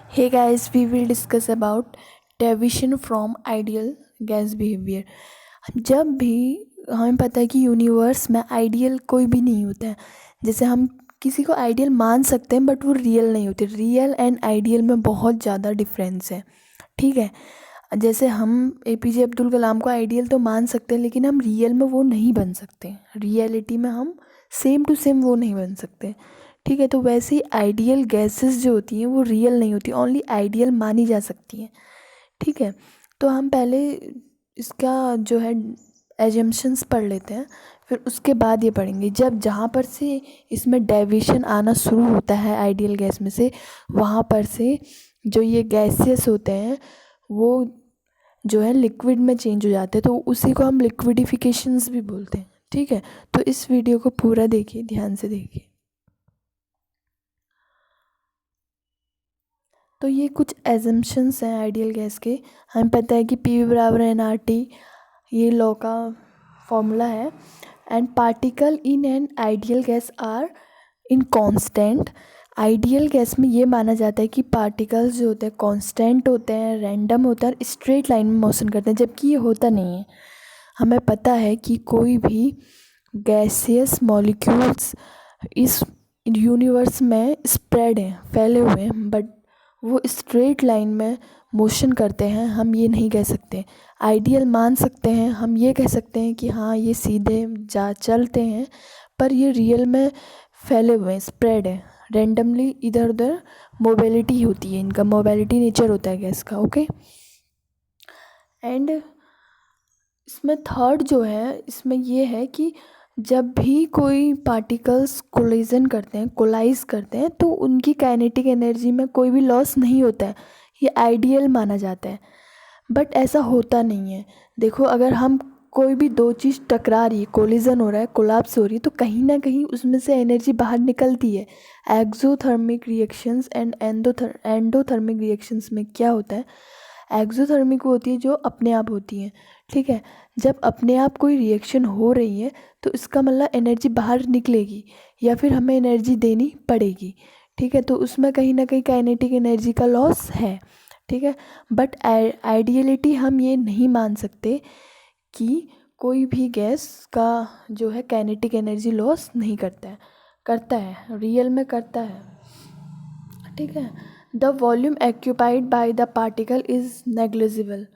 Hey guys, we will discuss about deviation from ideal gas behavior. जब भी हमें पता है कि यूनिवर्स में आइडियल कोई भी नहीं होता है, जैसे हम किसी को आइडियल मान सकते हैं बट वो रियल नहीं होते। रियल एंड आइडियल में बहुत ज़्यादा डिफरेंस है, ठीक है। जैसे हम एपीजे अब्दुल कलाम को आइडियल तो मान सकते हैं, लेकिन हम रियल में वो नहीं बन सकते। रियलिटी में हम सेम टू सेम वो नहीं बन सकते, ठीक है। तो वैसे ही आइडियल गैसेस जो होती हैं वो रियल नहीं होती, ओनली आइडियल मानी जा सकती हैं, ठीक है। तो हम पहले इसका जो है एजम्पशंस पढ़ लेते हैं, फिर उसके बाद ये पढ़ेंगे। जब जहाँ पर से इसमें डेविएशन आना शुरू होता है आइडियल गैस में से, वहाँ पर से जो ये गैसेस होते हैं वो जो है लिक्विड में चेंज हो जाते हैं, तो उसी को हम लिक्विडिफिकेशंस भी बोलते हैं, ठीक है। तो इस वीडियो को पूरा देखिए, ध्यान से देखिए। तो ये कुछ एजम्पशंस हैं आइडियल गैस के। हमें पता है कि पी बराबर एन आर टी, ये लॉ का फॉर्मूला है। And particle in an ideal gas are in constant. आइडियल गैस में ये माना जाता है कि पार्टिकल्स जो होते हैं कांस्टेंट होते हैं, रैंडम होता है, स्ट्रेट लाइन में मोशन करते हैं, जबकि ये होता नहीं है। हमें पता है कि कोई भी गैसियस मॉलिक्यूल्स इस यूनिवर्स में स्प्रेड हैं, फैले हुए हैं, बट वो स्ट्रेट लाइन में मोशन करते हैं, हम ये नहीं कह सकते। आइडियल मान सकते हैं, हम ये कह सकते हैं कि हाँ ये सीधे जा चलते हैं, पर ये रियल में फैले हुए हैं, स्प्रेड है, रेंडमली इधर उधर मोबिलिटी होती है, इनका मोबिलिटी नेचर होता है गैस का, ओके। एंड इसमें थर्ड जो है, इसमें ये है कि जब भी कोई पार्टिकल्स कोलिजन करते हैं, कोलाइज करते हैं, तो उनकी काइनेटिक एनर्जी में कोई भी लॉस नहीं होता है, ये आइडियल माना जाता है। बट ऐसा होता नहीं है। देखो, अगर हम कोई भी दो चीज़ टकरा रही है, कोलिजन हो रहा है, कोलाप्स हो रही है, तो कहीं ना कहीं उसमें से एनर्जी बाहर निकलती है। Exothermic reactions and endothermic reactions में क्या होता है, एक्सोथर्मिक होती है जो अपने आप होती है, ठीक है। जब अपने आप कोई रिएक्शन हो रही है तो इसका मतलब एनर्जी बाहर निकलेगी या फिर हमें एनर्जी देनी पड़ेगी, ठीक है। तो उसमें कहीं ना कहीं काइनेटिक एनर्जी का लॉस है, ठीक है। बट आइडियलिटी हम ये नहीं मान सकते कि कोई भी गैस का जो है काइनेटिक एनर्जी लॉस नहीं करता है। करता है, रियल में करता है, ठीक है। The volume occupied by the particle is negligible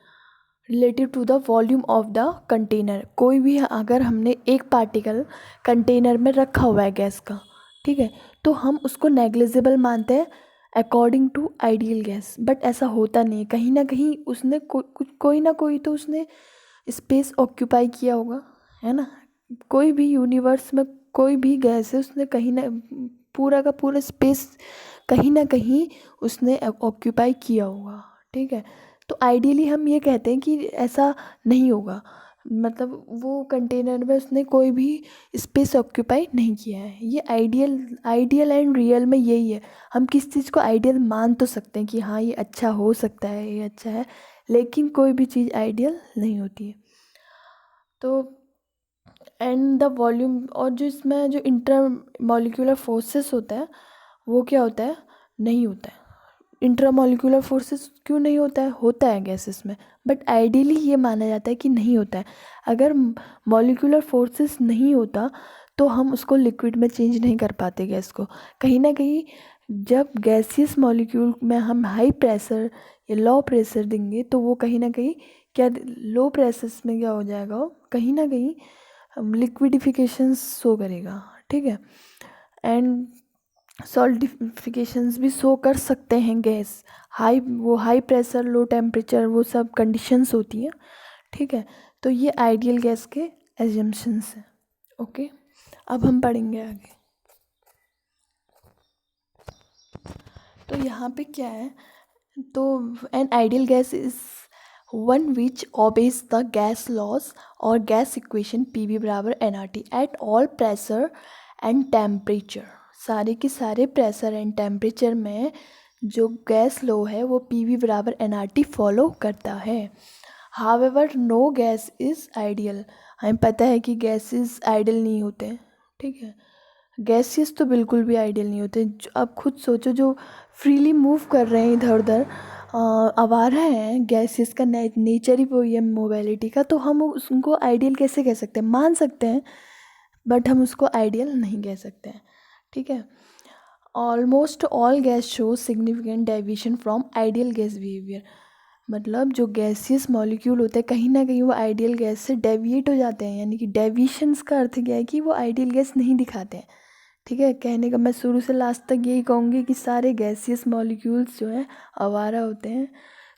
relative to the volume of the container. कोई भी अगर हमने एक पार्टिकल कंटेनर में रखा हुआ है गैस का, ठीक है, तो हम उसको नेग्लिजिबल मानते हैं according to ideal gas. But ऐसा होता नहीं है, कहीं ना कहीं उसने कोई ना कोई तो उसने स्पेस ऑक्यूपाई किया होगा, है ना। कोई भी यूनिवर्स में कोई भी गैस है, उसने कहीं ना पूरा का पूरा स्पेस कहीं ना कहीं उसने ऑक्यूपाई किया होगा, ठीक है। तो आइडियली हम ये कहते हैं कि ऐसा नहीं होगा, मतलब वो कंटेनर में उसने कोई भी स्पेस ऑक्यूपाई नहीं किया है। ये आइडियल एंड रियल में यही है। हम किस चीज़ को आइडियल मान तो सकते हैं कि हाँ ये अच्छा हो सकता है, ये अच्छा है, लेकिन कोई भी चीज़ आइडियल नहीं होती है। तो एंड द वॉल्यूम, और जो इसमें जो इंटर मॉलिक्यूलर फोर्सेस होता है वो क्या होता है, नहीं होता है। इंट्रामोलिकुलर फोर्सेस क्यों नहीं होता है, होता है गैसेस में, बट आइडियली ये माना जाता है कि नहीं होता है। अगर मॉलिक्यूलर फोर्सेस नहीं होता तो हम उसको लिक्विड में चेंज नहीं कर पाते गैस को। कहीं ना कहीं जब गैसियस मॉलिक्यूल में हम हाई प्रेशर या लो प्रेशर देंगे तो वो कहीं ना कहीं क्या, लो प्रेशर्स में क्या हो जाएगा, वो कहीं ना कहीं लिक्विडिफिकेशन शो करेगा, ठीक है। एंड सॉल्टिफिकेशंस भी शो कर सकते हैं gas. High pressure, low temperature, वो सब कंडीशंस होती हैं, ठीक है। तो ये आइडियल गैस के एजम्पशंस हैं, ओके। अब हम पढ़ेंगे आगे। तो यहाँ पे क्या है, तो an ideal gas is one which obeys the gas laws और गैस इक्वेशन पी वी बराबर N R T at all pressure and temperature. सारे के सारे प्रेशर एंड टेम्परेचर में जो गैस लो है वो पी वी बराबर एन आर टी फॉलो करता है। However no gas is ideal. हमें पता है कि गैसेस आइडियल नहीं होते हैं, ठीक है। गैसियस तो बिल्कुल भी आइडियल नहीं होते। आप खुद सोचो, जो फ्रीली मूव कर रहे हैं इधर उधर, आवारा हैं, गैसियस का नेचर ही वही है मोबिलिटी का, तो हम उसको आइडियल कैसे कह सकते हैं? मान सकते हैं बट हम उसको आइडियल नहीं कह सकते हैं, ठीक है। Almost all gas show significant deviation from ideal gas behaviour. मतलब जो गैसियस मॉलिक्यूल होते हैं कहीं ना कहीं वो आइडियल गैस से डेविएट हो जाते हैं, यानी कि डेविएशंस का अर्थ क्या है कि वो आइडियल गैस नहीं दिखाते हैं, ठीक है। कहने का मैं शुरू से लास्ट तक यही कहूँगी कि सारे गैसियस मॉलिक्यूल्स जो हैं आवारा होते हैं,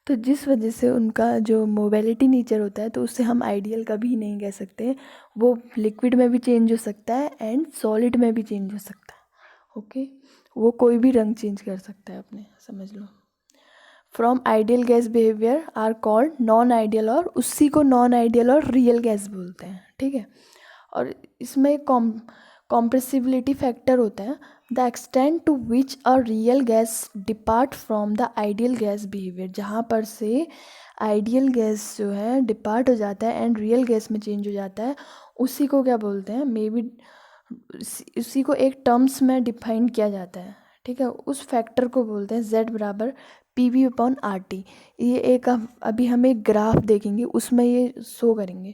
तो जिस वजह से उनका जो मोबिलिटी नेचर होता है तो उससे हम आइडियल कभी नहीं कह सकते। वो लिक्विड में भी चेंज हो सकता है एंड सॉलिड में भी चेंज हो सकता है, ओके। वो कोई भी रंग चेंज कर सकता है अपने, समझ लो। From ideal gas behaviour are called non ideal, और उसी को नॉन आइडियल और रियल गैस बोलते हैं, ठीक है। और इसमें कॉम्प्रेसिबिलिटी फैक्टर होता है, the extent to which a real gas depart from the ideal gas behaviour. जहाँ पर से आइडियल गैस जो है डिपार्ट हो जाता है एंड रियल गैस में चेंज हो जाता है, उसी को क्या बोलते हैं? मे बी उसी को एक टर्म्स में डिफाइन किया जाता है, ठीक है। उस फैक्टर को बोलते हैं Z बराबर PV/RT। ये एक अभी हम एक ग्राफ देखेंगे उसमें ये शो करेंगे।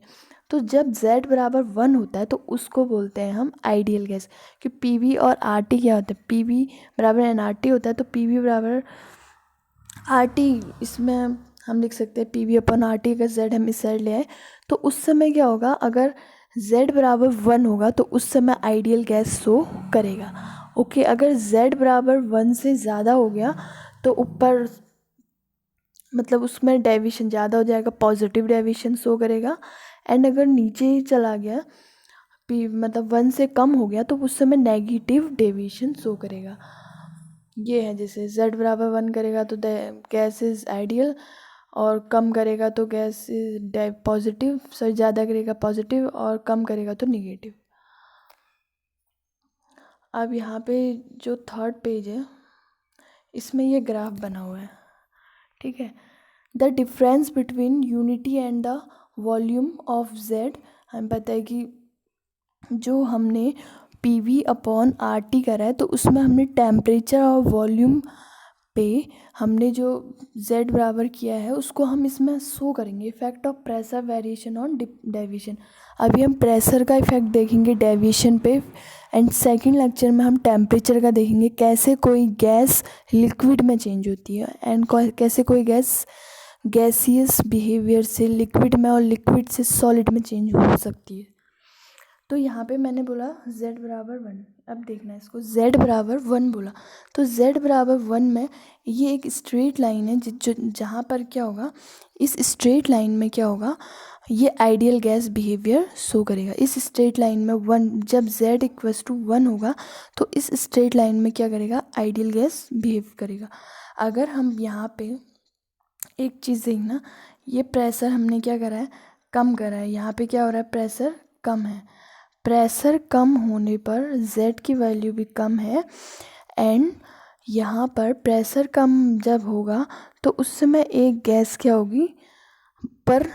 तो जब Z बराबर 1 होता है तो उसको बोलते हैं हम आइडियल गैस, कि PV और RT क्या होता है? PV बराबर nRT होता है, तो PV बराबर RT, इसमें हम लिख सकते हैं PV/RT। अगर Z हम इस साइड ले आए तो उस समय क्या होगा? अगर Z बराबर 1 होगा तो उस समय आइडियल गैस शो करेगा, ओके। अगर Z बराबर 1 से ज़्यादा हो गया तो ऊपर मतलब उसमें डेविएशन ज़्यादा हो जाएगा, पॉजिटिव डेविएशन शो करेगा। एंड अगर नीचे ही चला गया, पी मतलब 1 से कम हो गया, तो उस समय नेगेटिव डेविएशन शो करेगा। ये है, जैसे Z बराबर 1 करेगा तो गैस इज़ आइडियल, और कम करेगा तो गैस पॉजिटिव, सॉरी ज़्यादा करेगा पॉजिटिव और कम करेगा तो निगेटिव। अब यहाँ पे जो थर्ड पेज है इसमें ये ग्राफ बना हुआ है, ठीक है। The difference between unity and the volume of Z, हमें पता है कि जो हमने PV/RT करा है तो उसमें हमने टेम्परेचर और वॉल्यूम पे हमने जो Z बराबर किया है उसको हम इसमें शो करेंगे, effect of pressure variation on deviation. अभी हम प्रेशर का इफेक्ट देखेंगे डेविएशन पे, एंड सेकंड लेक्चर में हम टेम्परेचर का देखेंगे, कैसे कोई गैस लिक्विड में चेंज होती है एंड कैसे कोई गैस गैसियस बिहेवियर से लिक्विड में और लिक्विड से सॉलिड में चेंज हो सकती है। तो यहाँ पे मैंने बोला Z बराबर 1, अब देखना है इसको, Z बराबर 1 बोला तो Z बराबर 1 में ये एक स्ट्रेट लाइन है जहाँ पर क्या होगा, इस स्ट्रेट लाइन में क्या होगा, ये आइडियल गैस बिहेवियर शो करेगा। इस स्ट्रेट लाइन में 1, जब Z इक्वल्स टू 1 होगा तो इस स्ट्रेट लाइन में क्या करेगा, आइडियल गैस बिहेव करेगा। अगर हम यहाँ पे एक चीज़ देखना, ये प्रेशर हमने क्या करा है, कम करा है। यहाँ पे क्या हो रहा है, प्रेशर कम है। प्रेशर कम होने पर Z की वैल्यू भी कम है, एंड यहाँ पर प्रेशर कम जब होगा तो उस समय एक गैस क्या होगी, पर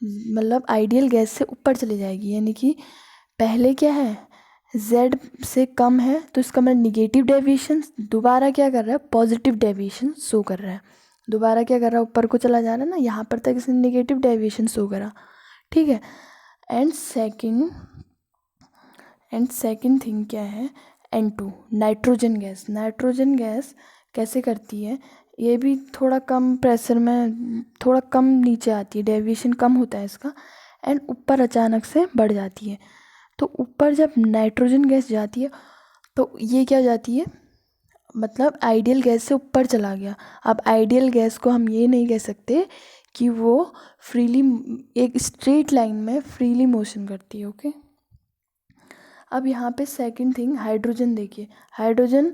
मतलब आइडियल गैस से ऊपर चली जाएगी। यानी कि पहले क्या है, Z से कम है तो इसका मतलब निगेटिव डेविएशन, दोबारा क्या कर रहा है, पॉजिटिव डेविएशन शो कर रहा है। दोबारा क्या कर रहा है, ऊपर को चला जा रहा है ना, यहाँ पर तक इसने निगेटिव डेविएशन शो करा, ठीक है। एंड सेकंड थिंग क्या है, N2 nitrogen gas. Nitrogen gas कैसे करती है, ये भी थोड़ा कम प्रेशर में थोड़ा कम नीचे आती है, डेविएशन कम होता है इसका, एंड ऊपर अचानक से बढ़ जाती है। तो ऊपर जब नाइट्रोजन गैस जाती है तो ये क्या हो जाती है, मतलब आइडियल गैस से ऊपर चला गया। अब आइडियल गैस को हम ये नहीं कह सकते कि वो फ्रीली एक स्ट्रेट लाइन में फ्रीली मोशन करती है, ओके। अब यहाँ पे सेकंड थिंग, हाइड्रोजन देखिए, हाइड्रोजन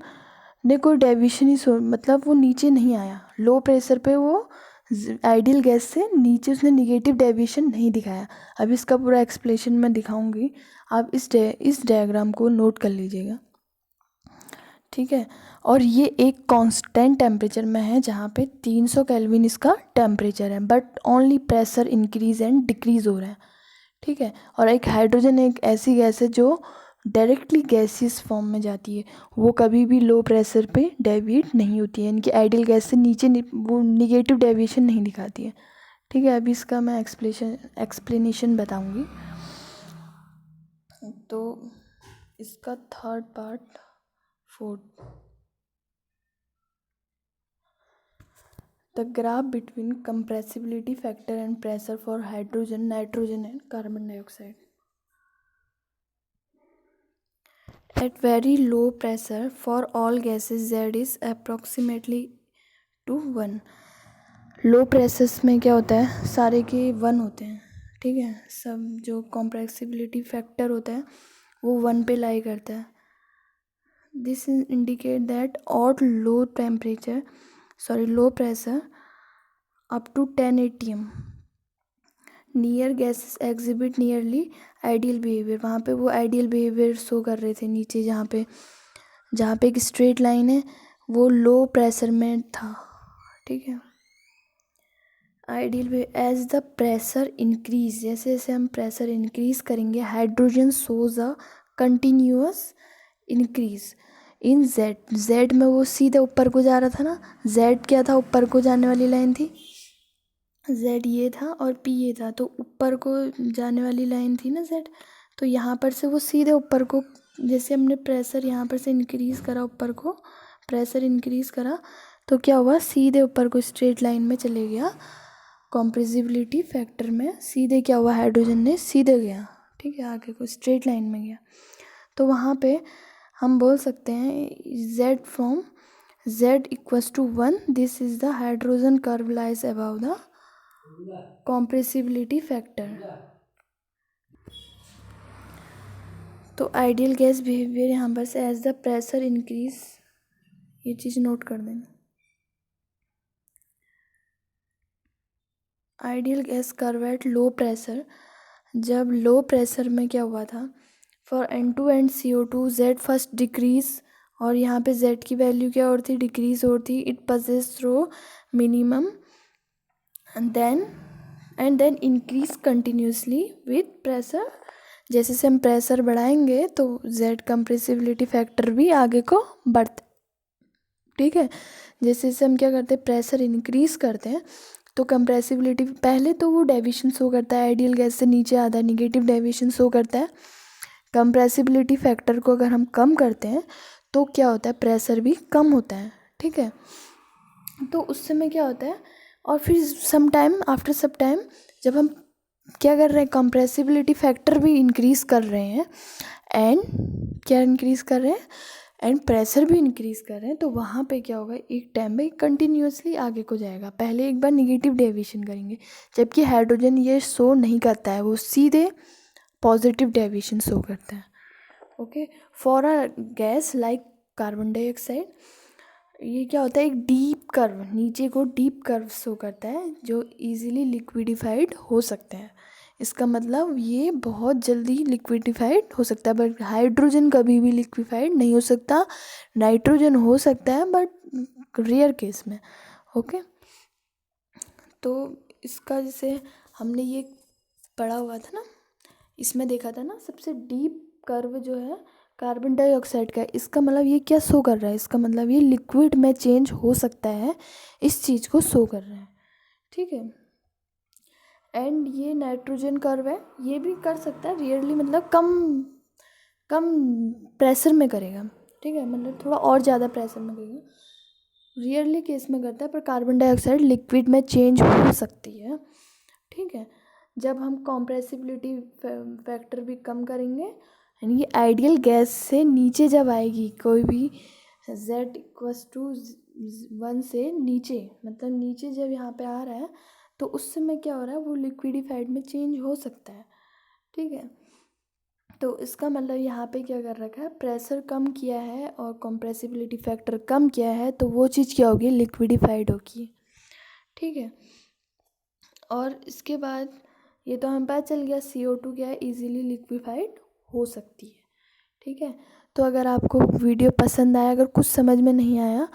ने कोई डेविएशन ही मतलब वो नीचे नहीं आया, लो प्रेशर पे वो आइडियल गैस से नीचे उसने निगेटिव डेविएशन नहीं दिखाया। अब इसका पूरा एक्सप्लेनेशन मैं दिखाऊंगी, आप इस डायग्राम को नोट कर लीजिएगा, ठीक है। और ये एक कांस्टेंट टेम्परेचर में है जहाँ पे 300 केल्विन इसका टेम्परेचर है, but only pressure increase and decrease हो रहा है, ठीक है। और एक हाइड्रोजन एक ऐसी गैस है जो डायरेक्टली गैसियस फॉर्म में जाती है, वो कभी भी लो प्रेशर पे डेविएट नहीं होती है, इनकी आइडियल गैस से नीचे वो निगेटिव डेविएशन नहीं दिखाती है। ठीक है, अभी इसका मैं एक्सप्लेनेशन बताऊंगी। तो इसका third part, fourth, the graph between compressibility factor and pressure for hydrogen, nitrogen and carbon dioxide at very low pressure for all gases z is approximately to 1। Low pressures में क्या होता है, सारे के 1 होते हैं। ठीक है, सब जो कॉम्प्रेसिबिलिटी फैक्टर होता है वो 1 पे लाई करता है। This indicate that at low temperature low pressure up to 10 atm near gases exhibit nearly ideal behaviour. वहाँ पे वो आइडियल बिहेवियर शो कर रहे थे नीचे, जहाँ पे एक स्ट्रेट लाइन है वो लो प्रेशर में था। ठीक है, ideal age the pressure increase, जैसे जैसे हम प्रेशर इंक्रीज करेंगे hydrogen shows a continuous increase in Z. Z में वो सीधे ऊपर को जा रहा था ना, जेड क्या था, ऊपर को जाने वाली लाइन थी, जेड ये था और पी ये था, तो ऊपर को जाने वाली लाइन थी ना जेड, तो यहाँ पर से वो सीधे ऊपर को, जैसे हमने प्रेशर यहाँ पर से इंक्रीज़ करा, ऊपर को प्रेशर इंक्रीज़ करा तो क्या हुआ, सीधे ऊपर को स्ट्रेट लाइन में चले गया। कॉम्प्रेसिबिलिटी फैक्टर में सीधे क्या हुआ, हाइड्रोजन ने सीधे गया। ठीक है, आगे को स्ट्रेट लाइन में गया, तो वहाँ पे हम बोल सकते हैं Z from Z equals to 1, this is the hydrogen curve lies about the compressibility factor. तो आइडियल गैस बिहेवियर यहाँ पर से एज द प्रेशर इंक्रीज, ये चीज़ नोट कर देना। Ideal gas curve at low pressure, जब लो प्रेशर में क्या हुआ था, for N2 and CO2 Z first decrease, और यहाँ पे जेड की वैल्यू क्या और थी, डिक्रीज और थी। It passes through minimum and then increase continuously with pressure. जैसे से हम प्रेशर बढ़ाएंगे तो जेड कंप्रेसिबिलिटी फैक्टर भी आगे को बढ़ते। ठीक है, जैसे से हम क्या करते हैं, प्रेशर इंक्रीज करते हैं तो कंप्रेसिबिलिटी, पहले तो वो डेविएशन शो करता है आइडियल गैस से नीचे आधा, निगेटिव डेविएशन शो करता है। कंप्रेसिबिलिटी फैक्टर को अगर हम कम करते हैं तो क्या होता है, प्रेशर भी कम होता है। ठीक है, तो उस समय क्या होता है, और फिर some time after some time जब हम क्या कर रहे हैं, कंप्रेसिबिलिटी फैक्टर भी इंक्रीज़ कर रहे हैं एंड क्या इंक्रीज़ कर रहे हैं, एंड प्रेशर भी इंक्रीज़ कर रहे हैं, तो वहाँ पे क्या होगा, एक टाइम में कंटिन्यूसली आगे को जाएगा। पहले एक बार निगेटिव डेविएशन करेंगे, जबकि हाइड्रोजन ये शो नहीं करता है, वो सीधे पॉजिटिव डेविएशन शो करता है। Okay, for a gas like carbon dioxide, ये क्या होता है, एक डीप कर्व, नीचे को डीप कर्व शो करता है जो इजीली लिक्विडिफाइड हो सकते हैं। इसका मतलब ये बहुत जल्दी लिक्विडिफाइड हो सकता है, बट हाइड्रोजन कभी भी लिक्विफाइड नहीं हो सकता। नाइट्रोजन हो सकता है बट रेयर केस में। ओके, तो इसका जैसे हमने ये पढ़ा हुआ था ना, इसमें देखा था ना, सबसे डीप कर्व जो है कार्बन डाइऑक्साइड का, इसका मतलब ये क्या शो कर रहा है, इसका मतलब ये लिक्विड में चेंज हो सकता है, इस चीज़ को शो कर रहा है। ठीक है, एंड ये नाइट्रोजन कर्व है, ये भी कर सकता है रियरली, मतलब कम प्रेशर में करेगा। ठीक है, मतलब थोड़ा और ज़्यादा प्रेशर में करेगा, रियरली केस में करता है, पर कार्बन डाइऑक्साइड लिक्विड में चेंज हो सकती है। ठीक है, जब हम कॉम्प्रेसिबिलिटी फैक्टर भी कम करेंगे, यानी कि आइडियल गैस से नीचे जब आएगी कोई भी, z इक्वल्स टू 1 से नीचे, मतलब नीचे जब यहाँ पे आ रहा है तो उस समय क्या हो रहा है, वो लिक्विडिफाइड में चेंज हो सकता है। ठीक है, तो इसका मतलब यहाँ पे क्या कर रखा है, प्रेशर कम किया है और कॉम्प्रेसिबिलिटी फैक्टर कम किया है, तो वो चीज़ क्या होगी, लिक्विडिफाइड होगी। ठीक है, और इसके बाद ये तो हमें पता चल गया CO2 क्या है, इजीली लिक्विफाइड हो सकती है। ठीक है, तो अगर आपको वीडियो पसंद आया, अगर कुछ समझ में नहीं आया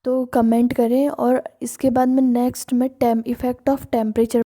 तो कमेंट करें, और इसके बाद में नेक्स्ट में इफ़ेक्ट ऑफ टेम्परेचर